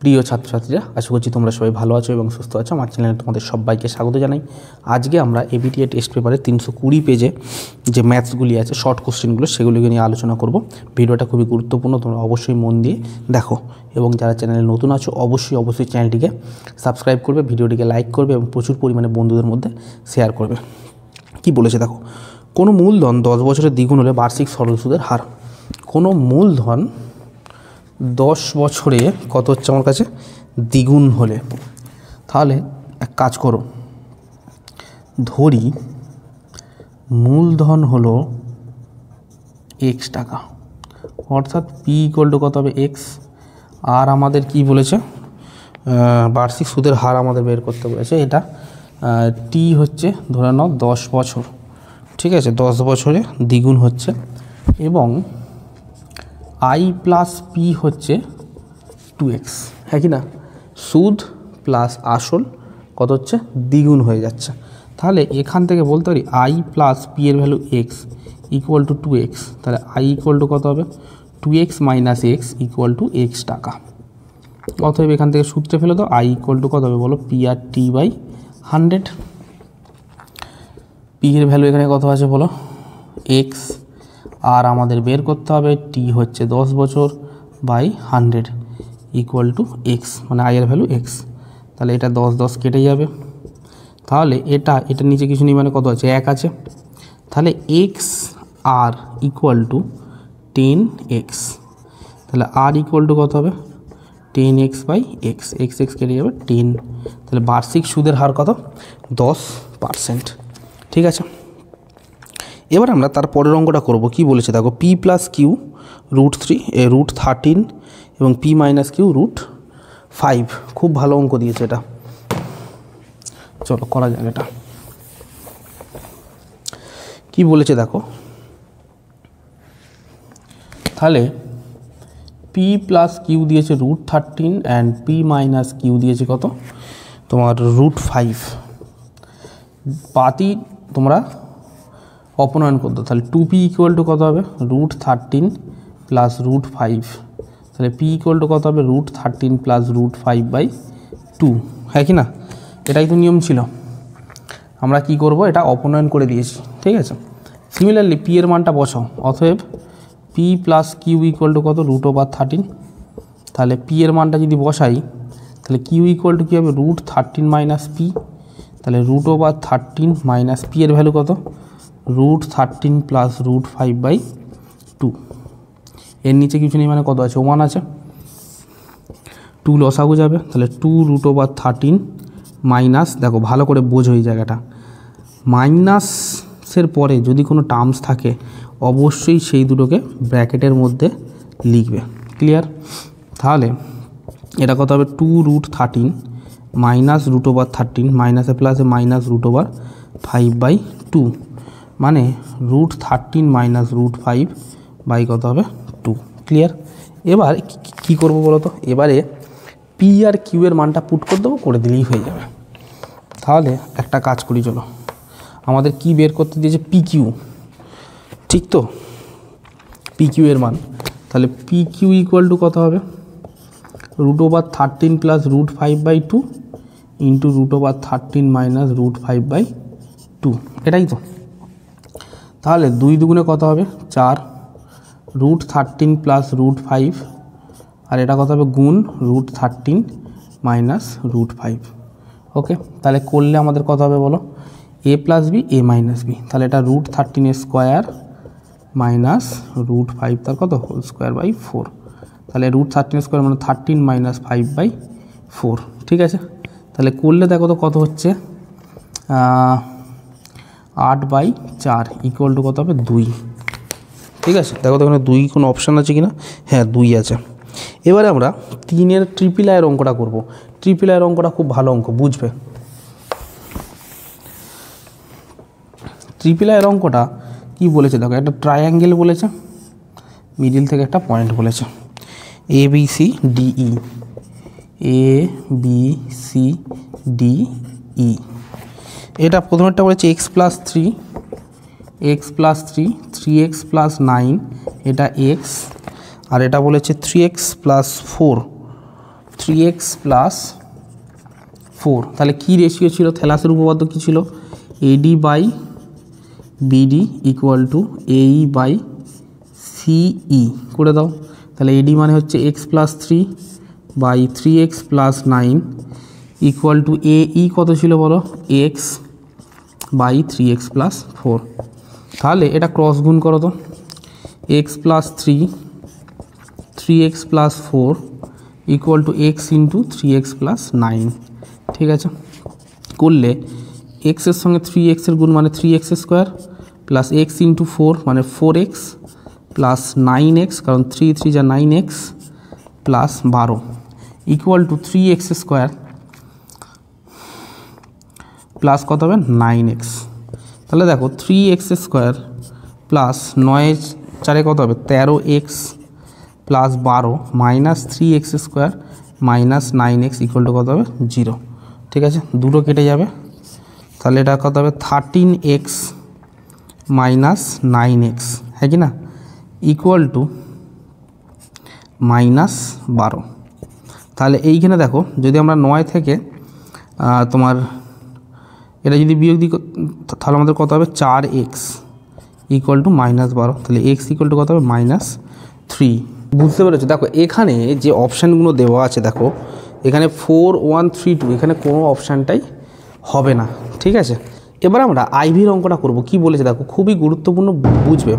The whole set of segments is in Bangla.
প্রিয় ছাত্রছাত্রীরা, আশা করছি তোমরা সবাই ভালো আছো এবং সুস্থ আছো। আমার চ্যানেলে তোমাদের সবাইকে স্বাগত জানাই। আজকে আমরা এবিটিএ টেস্ট পেপারে 320 পেজে যে ম্যাথসগুলি আছে, শর্ট কোশ্চেনগুলো, সেগুলিকে নিয়ে আলোচনা করব। ভিডিওটা খুবই গুরুত্বপূর্ণ, তোমরা অবশ্যই মন দিয়ে দেখো এবং যারা চ্যানেলে নতুন আছো অবশ্যই চ্যানেলটিকে সাবস্ক্রাইব করবে, ভিডিওটিকে লাইক করবে এবং প্রচুর পরিমাণে বন্ধুদের মধ্যে শেয়ার করবে। কি বলেছে দেখো, কোনো মূলধন 10 বছরের দ্বিগুণ হলে বার্ষিক সরল সুদের হার। কোনো মূলধন 10 বছরে কত হচ্ছে আমার কাছে, দ্বিগুণ হলে, তাহলে এক কাজ করো, ধরি মূলধন হলো x টাকা, অর্থাৎ পি ইকুয়াল টু কত হবে, x। আর আমাদের কি বলেছে, বার্ষিক সুদের হার আমাদের বের করতে বলেছে। এটা টি হচ্ছে ধরে নাও 10 বছর, ঠিক আছে, 10 বছরে দ্বিগুণ হচ্ছে, এবং আই প্লাস পি হচ্ছে 2x, হ্যাঁ কি না, সুদ প্লাস আসল কত হচ্ছে, দ্বিগুণ হয়ে যাচ্ছে। তাহলে এখান থেকে বলতে পারি আই প্লাস পি এর value x equal to 2x, তাহলে আই ইকুয়াল টু কত হবে, 2x minus x equal to x টাকা। অতএব এখান থেকে সূত্রে ফেলে দাও, আই ইকুয়াল টু কত হবে বলো, P R T by 100। P এর ভ্যালু এখানে কত আছে বলো, x, আর আমাদের বের করতে হবে টি হচ্ছে 10 বছর বাই 100 ইকুয়াল টু এক্স, মানে আই এর ভ্যালু এক্স। তাহলে এটা 10 কেটে যাবে, তাহলে এটার নিচে কিছু নেই, মানে কত আছে, 1 আছে। তাহলে x R equal to 10x, তাহলে আর ইকুয়াল টু কত হবে, 10x বাই এক্স, এক্স কেটে যাবে 10। তাহলে বার্ষিক সুদের হার কত, 10%, ঠিক আছে। এবার আমরা তার পরের অঙ্কটা করব। কি বলেছে দেখো, পি প্লাস কিউ √3 √13 এবং পি মাইনাস কিউ √5। খুব ভালো অঙ্ক দিয়েছে এটা, চলো করা যাক এটা। কি বলেছে দেখো, তাহলে পি প্লাস কিউ দিয়েছে √13 অ্যান্ড পি মাইনাস কিউ দিয়েছে কত তোমার √5। পাতি তোমরা অপনয়ন করতো, তাহলে 2p ইকুয়াল টু কত হবে, √13 প্লাস √5, তাহলে p ইকুয়াল টু কত হবে, √13 প্লাস √5 বাই 2, হ্যাঁ কি না, এটাই তো নিয়ম ছিল। আমরা কি করব, এটা অপনয়ন করে দিয়েছি, ঠিক আছে। সিমিলারলি p এর মানটা বসাও, অতএব p plus Q equal to কত, √13। তাহলে p এর মানটা যদি বসাই, তাহলে কিউ ইকুয়াল টু কী হবে, √13 মাইনাস p, তাহলে √13 মাইনাস p এর ভ্যালু কত, √13 প্লাস √5 বাই 2। এর নিচে কিছু নেই, মানে কত আছে, 1 আছে। 2 লসাগু যাবে, তাহলে 2√13 মাইনাস, দেখো ভালো করে বোঝো এই জায়গাটা, মাইনাসের পরে যদি কোনো টার্মস থাকে অবশ্যই সেই দুটোকে ব্র্যাকেটের মধ্যে লিখবে, ক্লিয়ার। তাহলে এটা কত হবে, 2√13 মাইনাস √13, মাইনাসে প্লাসে মাইনাস √5 বাই 2, মানে √13 মাইনাস √5 বাই কত হবে, 2, ক্লিয়ার। এবার কি করব বলো তো, এবারে পি আর কিউ এর মানটা পুট করে দেবো, করে দিলেই হয়ে যাবে। তাহলে একটা কাজ করি, চলো, আমাদের কি বের করতে দিয়েছে, পি কিউ, ঠিক তো, পি কিউ এর মান। তাহলে পি কিউ ইকুয়াল টু কত হবে, √13 plus √5 by 2 into √13 minus √5 by 2, এটাই তো। তাহলে 2 দুগুণে কত হবে, 4, √13 প্লাস √5, আর এটা কত হবে গুণ √13 মাইনাস √5, ওকে। তাহলে করলে আমাদের কত হবে বলো, a plus B A minus B, তাহলে এটা √13 স্কোয়ার মাইনাস √5 তার কত হোল স্কোয়ার বাই 4, তাহলে √13 স্কোয়ার মানে 13 মাইনাস 5 বাই 4, ঠিক আছে। তাহলে করলে দেখো তো কত হচ্ছে, 8/4 ইকুয়াল টু কত হবে, 2, ঠিক আছে। দেখো তো এখানে 2 কোনো অপশান আছে কি না, হ্যাঁ 2 আছে। এবারে আমরা 3-এর ট্রিপল আইয়ের অঙ্কটা করব। ট্রিপল আইয়ের অঙ্কটা খুব ভালো অঙ্ক, বুঝবে। ট্রিপল আইয়ের অঙ্কটা কি বলেছে দেখো, একটা ট্রায়াঙ্গেল বলেছে, মিডিল থেকে একটা পয়েন্ট বলেছে, A B C D E, A B C D E. এটা প্রথমেরটা বলেছে x প্লাস 3, x+3 3x + 9, এটা x, আর এটা বলেছে 3x + 4 3x প্লাস 4। তাহলে কী রেশিও ছিল, থ্যালাসের উপপাদ্য কী ছিল, AD by BD equal to AE by CE করে দাও। তাহলে এডি মানে হচ্ছে X plus 3 by 3x plus 9 equal to এই কত ছিল বলো, এক্স বাই 3x প্লাস 4। তাহলে এটা ক্রস গুণ করো তো, x plus 3x plus 4 equal to x into 3x plus 9। ঠিক আছে, করলে এক্সের সঙ্গে 3xের গুণ মানে 3x square plus x into 4 মানে 4x প্লাস 9x, কারণ 3 3 যা 9x plus 12 equal to 3x square plus কত হবে 9x। তাহলে দেখো 3x স্কোয়ার প্লাস 9 4 কত হবে 13x plus 12 minus 3x square minus 9x equal to কত হবে 0। ঠিক আছে, দুটো কেটে যাবে, তাহলে এটা কত হবে 13x মাইনাস 9x, হ্যাঁ কি না, ইকুয়াল টু মাইনাস 12। তাহলে এইখানে দেখো যদি আমরা 9 থেকে তোমার এটা যদি বিয়োগ দিই তাহলে আমাদের কত হবে 4x ইকুয়াল টু মাইনাস 12, তাহলে x ইকুয়াল টু কত হবে -3। বুঝতে পেরেছো? দেখো এখানে যে অপশানগুলো দেওয়া আছে, দেখো এখানে 4 1 3 2 এখানে কোনো অপশানটাই হবে না। ঠিক আছে, এবার আমরা আইভির অঙ্কটা করব। কি বলেছে দেখো, খুবই গুরুত্বপূর্ণ, বুঝবে।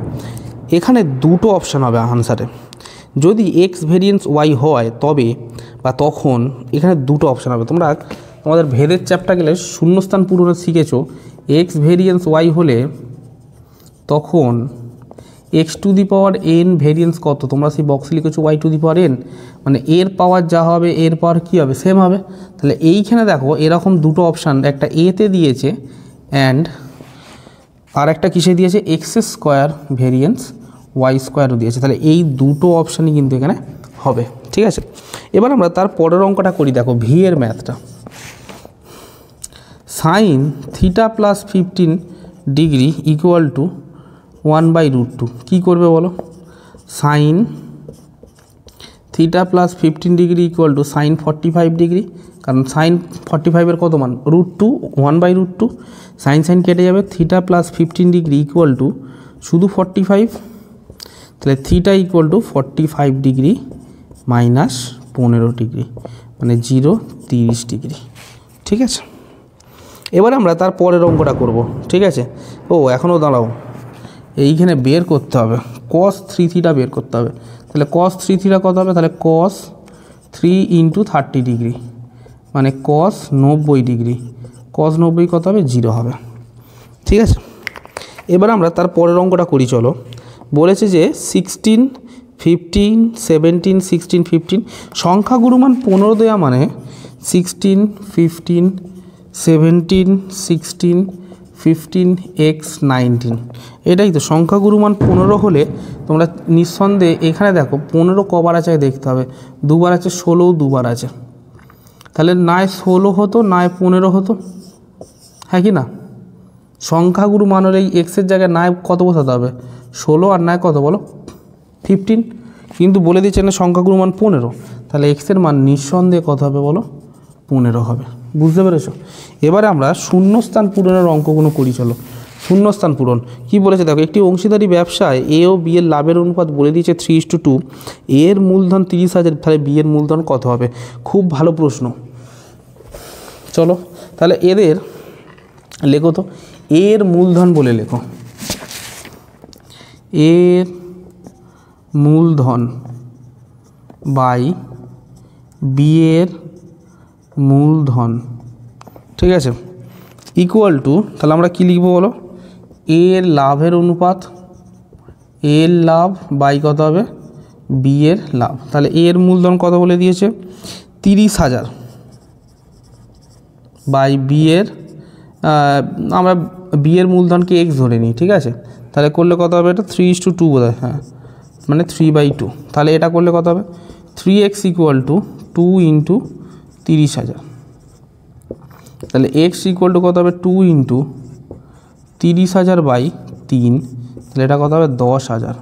এখানে দুটো অপশান হবে আনসারে, যদি এক্স ভেরিয়েন্স ওয়াই হয় তবে বা তখন এখানে দুটো অপশান হবে। তোমরা তোমাদের ভেদের চ্যাপ্টার গেলে শূন্যস্থান পূরণে শিখেছো, এক্স ভেরিয়েন্স ওয়াই হলে তখন x to the power n variance কত, তোমরা সেই বক্সে লিখেছো y to the power n, মানে এর পাওয়ার যা হবে এর পাওয়ার কী হবে, সেম হবে। তাহলে এইখানে দেখো এরকম দুটো অপশান, একটা এতে দিয়েছে অ্যান্ড আর একটা কিসে দিয়েছে এক্স স্কোয়ার ভেরিয়েন্স ওয়াই স্কোয়ারও দিয়েছে। তাহলে এই দুটো অপশানই কিন্তু এখানে হবে। ঠিক আছে, এবার আমরা তার পরের অঙ্কটা করি। দেখো ভি এর ম্যাথটা, sine theta plus 15 degree equal to 1/√2। কী করবে বলো, sine theta plus 15 degree equal to sine 45 degree, কারণ সাইন 45-এর কত মান √2, 1/√2, সাইন সাইন কেটে যাবে, theta plus 15 degree equal to শুধু 45, তাহলে theta equal to 45 degree minus 15 degree মানে 0 30 ডিগ্রি। ঠিক আছে, এবার আমরা তার পরের অঙ্কটা করব। ঠিক আছে, ও এখনও দাঁড়াও, এইখানে বের করতে হবে cos 3 থিটা বের করতে হবে। তাহলে cos 3 থিটা কত হবে, তাহলে cos 3 × 30 ডিগ্রি মানে cos 90 ডিগ্রি, cos 90 কত হবে 0 হবে। ঠিক আছে, এবার আমরা তার পরের অঙ্কটা করি। চলো, বলেছে যে 16 15 17 16 15 সংখ্যাগুরুমান 15 দেওয়া মানে 16 15 17 16 15 x 19, এটাই তো সংখ্যাগুরুমান 15 হলে তোমরা নিঃসন্দেহে এখানে দেখো 15 কবার আছে দেখতে হবে, দুবার আছে, 16 দুবার আছে, তাহলে নয় 16 হতো নয় 15 হতো, হ্যাঁ কি না। সংখ্যাগুরু মানের এই এক্সের জায়গায় নয় কত বসাতে হবে 16 আর নয় কত বলো 15, কিন্তু বলে দিচ্ছে না সংখ্যাগুরু মান 15, তাহলে এক্সের মান নিঃসন্দেহে কত হবে বলো 15 হবে। বুঝতে পেরেছো? এবারে আমরা শূন্যস্থান পূরণের অঙ্কগুলো করি। চলো, শূন্যস্থান পূরণ কি বলেছে দেখো, একটি অংশীদারি ব্যবসায় এ ও বি এর লাভের অনুপাত বলে দিয়েছে 3:2, এ এর মূলধন 30,000, তাহলে বি এর মূলধন কত হবে। খুব ভালো প্রশ্ন। চলো তাহলে এদের লেখো তো, এর মূলধন বলে লেখো, এর মূলধন বাই বি এর মূলধন। ঠিক আছে, ইকুয়াল টু, তাহলে আমরা কি লিখবো বলো, এর লাভের অনুপাত, এর লাভ বাই কত হবে বি এর লাভ। তাহলে এর মূলধন কত বলে দিয়েছে 30,000 বাই বি এর, আমরা বি এর মূলধনকে এক্স ধরে নিই। ঠিক আছে, তাহলে করলে কত হবে, এটা 3:2 বোধ হয়, হ্যাঁ মানে 3/2। তাহলে এটা করলে কত হবে 3x ইকুয়াল টু 2 × 30,000, তাহলে x ইকুয়াল টু কত হবে 2 × 30,000 বাই 3, তাহলে এটা কত হবে 10,000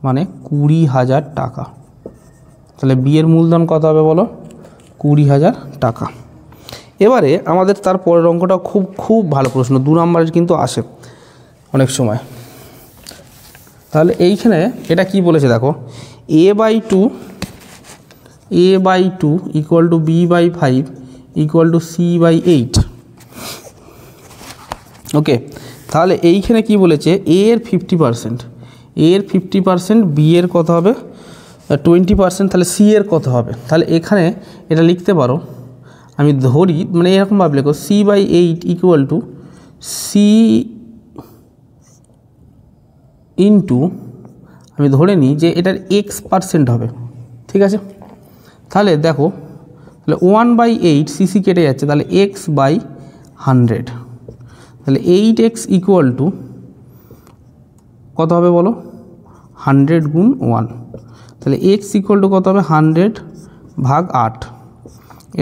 মানে 20,000 টাকা। তাহলে বি এর মূলধন কত হবে বলো 20,000 টাকা। এবারে আমাদের তার পরের অঙ্কটা খুব ভালো প্রশ্ন, 2 নম্বরের কিন্তু আসে অনেক সময়। তাহলে এইখানে এটা কি বলেছে দেখো, a/2 equal to b/5 equal to c/8। ওকে, তাহলে এইখানে কি বলেছে, a এর 50%, a এর 50%, b এর কত হবে 20%, তাহলে c এর কত হবে। তাহলে এখানে এটা লিখতে পারো, আমি ধরি মানে এরকমভাবে লেখো c/8 equal to c into, আমি ধরে নিই যে এটার x% হবে, ঠিক আছে। তাহলে দেখো, তাহলে 1/8 cc কেটে যাচ্ছে, তাহলে x/100, তাহলে 8x ইকুয়াল টু কত হবে বলো, 100 গুণ 1, তাহলে x ইকুয়াল টু কত হবে 100/8,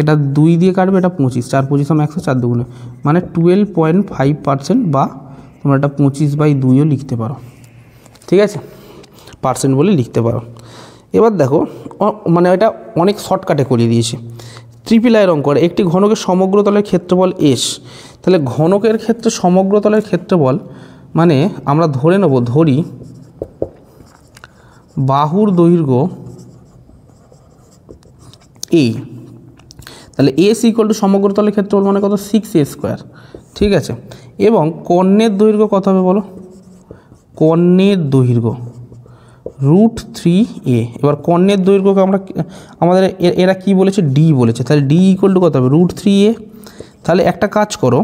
এটা 2 দিয়ে কাটবে, এটা 25, 4 25 100, 4 দুগুণে মানে 12.5%, বা তোমরা এটা 25/2ও লিখতে পারো, ঠিক আছে, পার্সেন্ট বলে লিখতে পারো। এবার দেখো মানে এটা অনেক শর্টকাটে করিয়ে দিয়েছে। ট্রিপল আইয়ের অঙ্ক, একটি ঘনকের সমগ্রতলের ক্ষেত্রফল S, তাহলে ঘনকের ক্ষেত্রে সমগ্রতলের ক্ষেত্রফল মানে আমরা ধরি বাহুর দৈর্ঘ্য A, তাহলে S ইকুয়াল টু সমগ্রতলের ক্ষেত্রফল মানে কত 6a², ঠিক আছে। এবং কর্ণের দৈর্ঘ্য কত হবে বলো, কর্ণের দৈর্ঘ্য √3a। এবার কর্ণের দৈর্ঘ্যকে আমাদের এরা কি বলেছে, d বলেছে, তাহলে d ইকুয়াল টু কত হবে √3a। তাহলে একটা কাজ করো,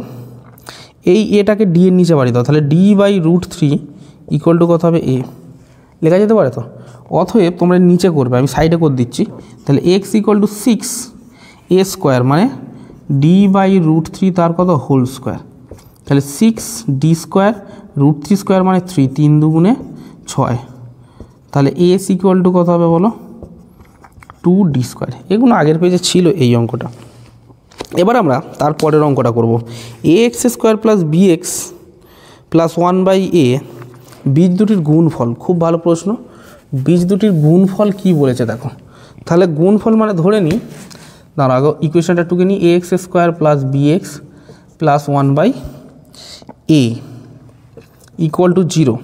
এই এটাকে d এর নিচে বাড়িয়ে দাও, তাহলে d/√3 ইকুয়াল টু কত হবে a, লেখা যেতে পারে তো। অতএব তোমরা নিচে করবে, আমি সাইডে করে দিচ্ছি, তাহলে x ইকুয়াল টু 6a² মানে d/√3 তার কত হোল স্কোয়ার, তাহলে 6d² √3² মানে 3, 3 দুগুণে 6, তাহলে s ইকুয়াল টু কত হবে বলো 2d²। এগুলো আগের পেজে ছিল এই অঙ্কটা। এবার আমরা তারপরের অঙ্কটা করব, ax² plus bx plus 1/a, বীজ দুটির গুণফল। খুব ভালো প্রশ্ন, বীজ দুটির গুণফল কি বলেছে দেখো। তাহলে গুণফল মানে ধরে নিই, দাঁড়া আগে ইকুয়েশনটা টুকে নিই, ax² plus bx plus 1/a equal to 0।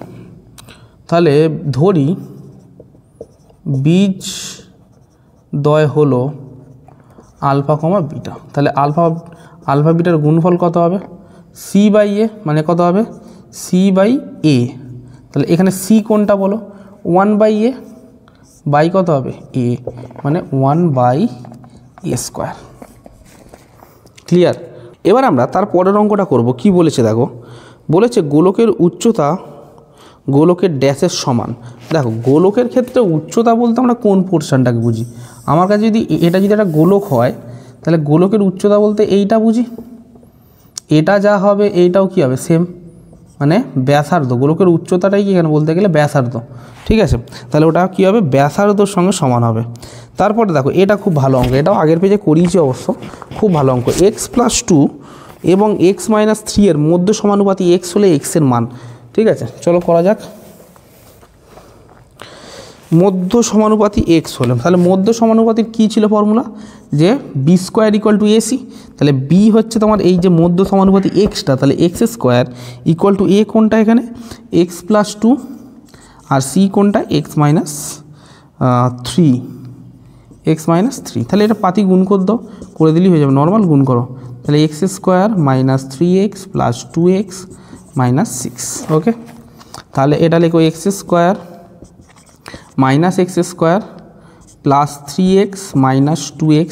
তাহলে ধরি বীজ দ্বয় হলো আলফা কমা বিটা, তাহলে আলফা বিটার গুণফল কত হবে c/a, মানে কত হবে c/a। তাহলে এখানে c কোনটা বলো 1/a, বাই কত হবে a, মানে 1/a²। ক্লিয়ার। এবার আমরা তার পরের অঙ্কটা করব। কি বলেছে দেখো, বলেছে গোলকের উচ্চতা গোলকের ড্যাশের সমান। দেখো গোলকের ক্ষেত্রে উচ্চতা বলতে আমরা কোন পোর্শনটাকে বুঝি, আমার কাছে যদি এটা যদি একটা গোলক হয়, তাহলে গোলকের উচ্চতা বলতে এইটা বুঝি, এটা যা হবে এইটাও কি হবে সেম, মানে ব্যাসার্ধ। গোলকের উচ্চতাটাই কি এখানে বলতে গেলে ব্যাসার্ধ, ঠিক আছে। তাহলে ওটা কি হবে ব্যাসার্ধর সঙ্গে সমান হবে। তারপরে দেখো এটা খুব ভালো অঙ্ক, এটাও আগের পেজে করিয়েছি অবশ্য, খুব ভালো অঙ্ক। x+2 এবং x-3 এর মধ্য সমানুপাতি x হলে x এর মান, ঠিক আছে। চলো করা যাক। মধ্য সমানুপাতি x হলে, তাহলে মধ্য সমানুপাতির কী ছিল ফর্মুলা, যে b² ইকুয়াল টু ac। তাহলে b হচ্ছে তোমার এই যে মধ্য সমানুপাতি xটা, তাহলে x² ইকুয়াল টু a কোনটা এখানে x+2 আর c কোনটা x-3, তাহলে এটা পাতি গুণ করে দাও, করে দিলেই হয়ে যাবে, নর্মাল গুণ করো। তাহলে x² - 3x plus 2x minus 6, ওকে। তাহলে এটা লেখো x² minus x² plus 3x minus 2x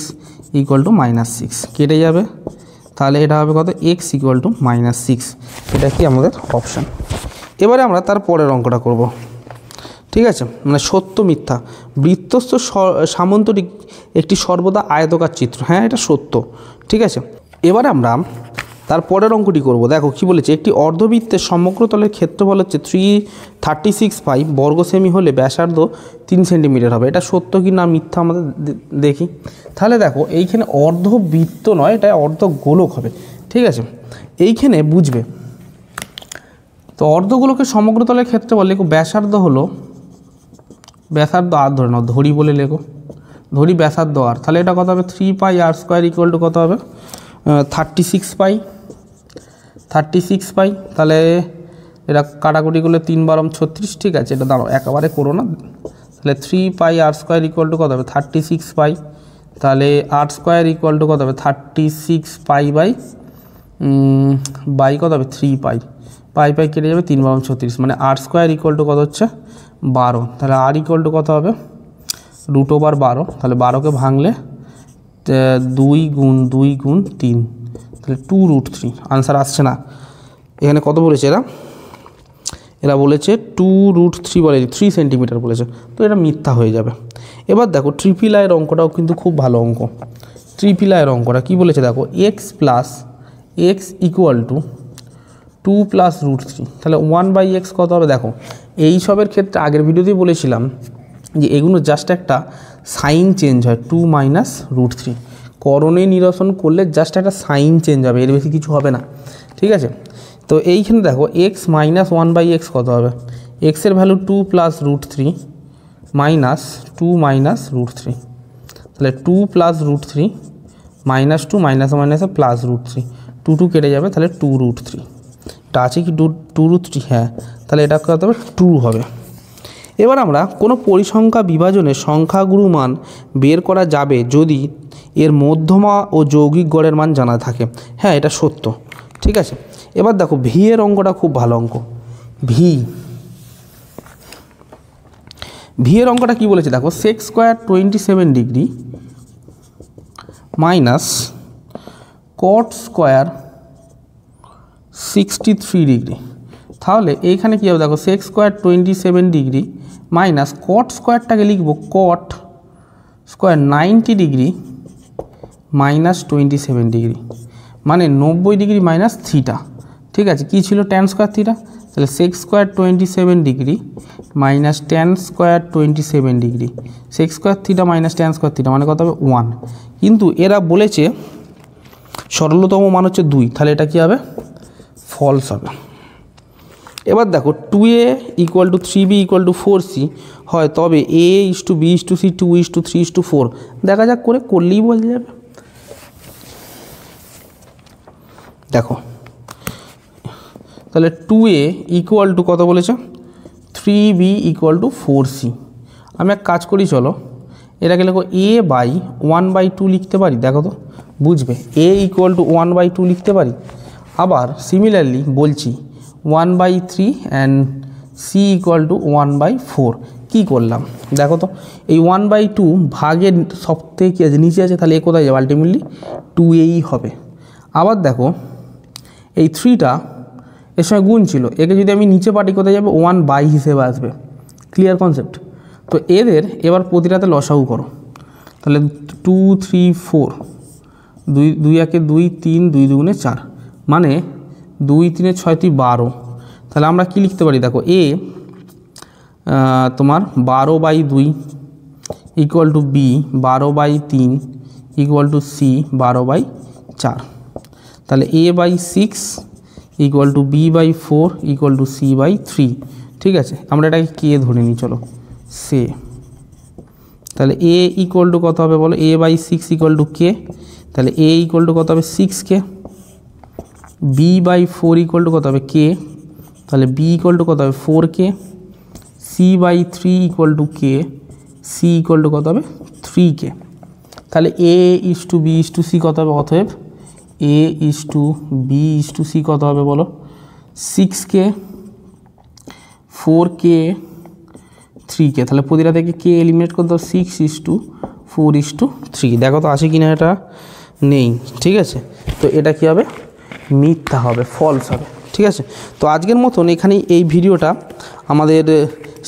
equal to -6, কেটে যাবে। তাহলে এটা হবে কত x ইকুয়াল টু -6, এটা কি আমাদের অপশান। এবারে আমরা তার পরের অঙ্কটা করব, ঠিক আছে। মানে সত্য মিথ্যা, বৃত্তস্থ সামন্তরিক একটি সর্বদা আয়তকার চিত্র, হ্যাঁ এটা সত্য, ঠিক আছে। এবারে আমরা তার পরের অঙ্কটি করব। দেখো কি বলেছে, একটি অর্ধবৃত্তের সমগ্রতলের ক্ষেত্রফল হচ্ছে 336 বর্গ সেমি হলে ব্যাসার্ধ 3 সেন্টিমিটার হবে। এটা সত্য কি না মিথ্যা আমাদের দেখি। তাহলে দেখো এইখানে অর্ধবৃত্ত নয়, এটা অর্ধগোলক হবে, ঠিক আছে। এইখানে বুঝবে তো অর্ধগোলকের সমগ্রতলের ক্ষেত্রফল লেখো, ব্যাসার্ধ হলো, ব্যাসার্ধ আর ধরে নাও ধরি বলে লেখো, ধরি ব্যাসার্ধ আর, তাহলে এটা কত হবে 3 পাই আর স্কোয়ার ইকুয়াল টু কত হবে 36 পাই। তাহলে এটা কাটাকুটি করলে 3 বারম 36, ঠিক আছে, এটা দাঁড়াও একেবারে করো না, তাহলে 3 পাই আর স্কোয়ার ইকুয়াল টু কত হবে 36 পাই। তাহলে আর স্কোয়ার ইকুয়াল টু কত হবে 36 পাই বাই কত হবে 3 পাই কেটে যাবে 3 বারম 36, মানে আর স্কোয়ার ইকুয়াল টু কত হচ্ছে 12। তাহলে আর ইকুয়াল টু কত হবে √12, তাহলে 12কে ভাঙলে 2 গুণ 3, তাহলে 2√3। আনসার আসছে না, এখানে কত বলেছে এরা বলেছে 2√3 বলে 3 সেন্টিমিটার বলেছে, তো এটা মিথ্যা হয়ে যাবে। এবার দেখো ট্রিপল আইয়ের অঙ্কটাও কিন্তু খুব ভালো অঙ্ক। ট্রিপল আইয়ের অঙ্কটা কী বলেছে দেখো, x ইকুয়াল টু 2 + √3, তাহলে 1/x কত হবে দেখো। এই সবের ক্ষেত্রে আগের ভিডিওতেই বলেছিলাম যে এগুলো জাস্ট একটা সাইন চেঞ্জ হয়, 2 - √3 করণে নিরসন করলে জাস্ট একটা সাইন চেঞ্জ হবে, এর বেশি কিছু হবে না, ঠিক আছে। তো এইখানে দেখো x - 1/x কত হবে, x এর ভ্যালু 2 + √3 মাইনাস 2 - √3, তাহলে 2 + √3 মাইনাস 2 মাইনাসে মাইনাসে প্লাস √3, 2 কেটে যাবে, তাহলে 2√3। এটা আছে কি 2√3, হ্যাঁ, তাহলে এটা কত হবে 2 হবে। এবার আমরা কোনো পরিসংখ্যা বিভাজনের সংখ্যাগুরু মান বের করা যাবে যদি এর মধ্যমা ও যৌগিক গড়ের মান জানা থাকে। হ্যাঁ, এটা সত্য, ঠিক আছে। এবার দেখো ভি এর অঙ্কটা খুব ভালো অঙ্ক। ভি এর অঙ্কটা কী বলেছে দেখো, sec square 27 degree minus cot square 63 degree. তাহলে এইখানে কী হবে দেখো, sec square 27 degree minus cot স্কোয়ারটাকে লিখবো cot square 90 degree minus 27 degree, মানে 90 ডিগ্রি মাইনাস থিটা, ঠিক আছে। কী ছিল tan স্কোয়ার থিটা, তাহলে sec square 27 degree minus tan square 27 degree, sec square theta minus tan square theta মানে কত হবে 1। কিন্তু এরা বলেছে সরলতম মান হচ্ছে 2, তাহলে এটা কী হবে ফলস হবে। এবার দেখো 2a equal to 3b equal to 4c হয়, তবে a/b/c 2/3/4, দেখা যাক করলেই বোঝা যাবে। দেখো তাহলে 2a ইকুয়াল টু কত বলেছে 3b ইকুয়াল টু 4c। আমি এক কাজ করি, চলো এটাকে লিখো a/1/2 লিখতে পারি, দেখো তো বুঝবে, a ইকুয়াল টু 1/2 লিখতে পারি। আবার সিমিলারলি বলছি 1/3 অ্যান্ড c ইকুয়াল টু 1/4। কী করলাম দেখো তো, এই 1/2 ভাগের সবথেকে কী আছে নিচে আছে, তাহলে এ কোথায় যাবে আলটিমেটলি 2a হবে। আবার দেখো এই 3টা এর সঙ্গে গুণ ছিল, একে যদি আমি নিচে পাটি কোথায় যাবে 1/, হিসেবে আসবে। Clear concept? তো এদের এবার প্রতিটাতে লসাগু করো, তাহলে 2 3 4, 2 1 2 3, 2 2 4, মানে 2 3 6 12। তাহলে আমরা কি লিখতে পারি দেখো, a তোমার 12/2 equal to b 12/3 equal to c 12/4, তাহলে a/6 equal to b/4 equal to c/3, ঠিক আছে। আমরা এটাকে কে ধরে নিই, চলো সে, তাহলে a ইকুয়াল টু কত হবে বলো, a/6 ইকুয়াল টু কে, তাহলে a ইকুয়াল টু কত হবে 6k, b/4 ইকুয়াল টু কত হবে k, তাহলে b ইকুয়াল টু কত হবে 4k, c/3 equal to k, c equal to কত হবে 3k। তাহলে a/b/c কত হবে, অতএব a/b/c কত হবে বলো 6k 4k 3k। তাহলে প্রতিটা থেকে কে এলিমিনেট করতে হবে 6:4:3। দেখো তো আছে কিনা, এটা নেই, ঠিক আছে। তো এটা কি হবে, মিথ্যা হবে, ফলস হবে, ঠিক আছে। তো আজকের মতন এখানেই এই ভিডিওটা আমাদের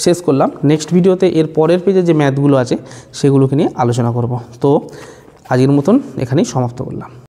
শেষ করলাম। নেক্সট ভিডিওতে এর পরের পেজে যে ম্যাথগুলো আছে সেগুলোকে নিয়ে আলোচনা করব। তো আজকের মতন এখানেই সমাপ্ত করলাম।